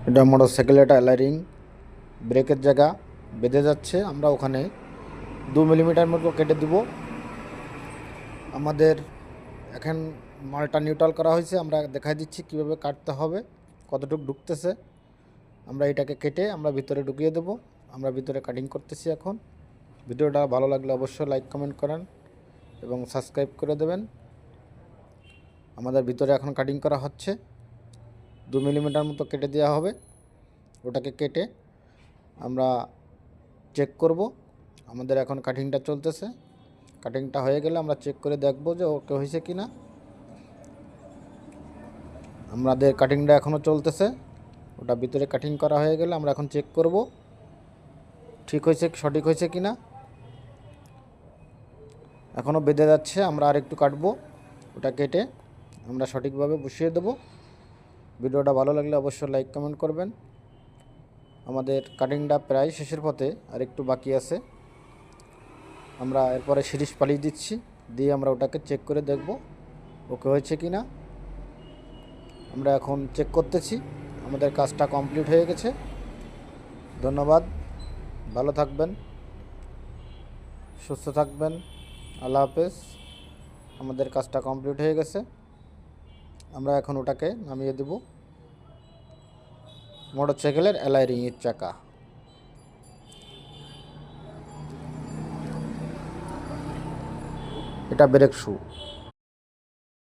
এটা মোটরসাইকেলের একটা অ্যালারিং ব্রেকের জায়গা বেঁধে যাচ্ছে, আমরা ওখানে 2 মিলিমিটার মতো কেটে দিব। আমাদের এখন মালটা নিউট্রাল করা হয়েছে, আমরা দেখাই দিচ্ছি কিভাবে কাটতে হবে, কতটুকু ঢুকতেছে। আমরা এটাকে কেটে আমরা ভিতরে ঢুকিয়ে দেব। আমরা ভিতরে কাটিং করতেছি এখন। ভিডিওটা ভালো লাগলে অবশ্যই লাইক কমেন্ট করেন এবং সাবস্ক্রাইব করে দেবেন। আমাদের ভিতরে এখন কাটিং করা হচ্ছে, 2 মিলিমিটার মতো কেটে দেওয়া হবে। ওটাকে কেটে আমরা চেক করব। আমাদের এখন কাটিংটা চলতেছে, কাটিংটা হয়ে গেলে আমরা চেক করে দেখব যে ওকে হয়েছে কি না। আমাদের কাটিংটা এখনও চলতেছে, ওটা ভিতরে কাটিং করা হয়ে গেলে আমরা এখন চেক করব ঠিক হয়েছে, সঠিক হয়েছে কি না। এখনও বেঁধে যাচ্ছে, আমরা আর একটু কাটবো। ওটা কেটে আমরা সঠিকভাবে বসিয়ে দেব। ভিডিওটা ভালো লাগলে অবশ্যই লাইক কমেন্ট করবেন। আমাদের কাটিংটা প্রায় শেষের পথে, আর একটু বাকি আছে। আমরা এরপরে সিরিজ পালিয়ে দিচ্ছি, দিয়ে আমরা ওটাকে চেক করে দেখব ওকে হয়েছে কি না। আমরা এখন চেক করতেছি। আমাদের কাজটা কমপ্লিট হয়ে গেছে। ধন্যবাদ, ভালো থাকবেন, সুস্থ থাকবেন, আল্লাহ হাফেজ। আমাদের কাজটা কমপ্লিট হয়ে গেছে, আমরা এখন ওটাকে নামিয়ে দেব। মোটরসাইকেলের অ্যালাইরিংয়ের চাকা, এটা ব্রেক শু।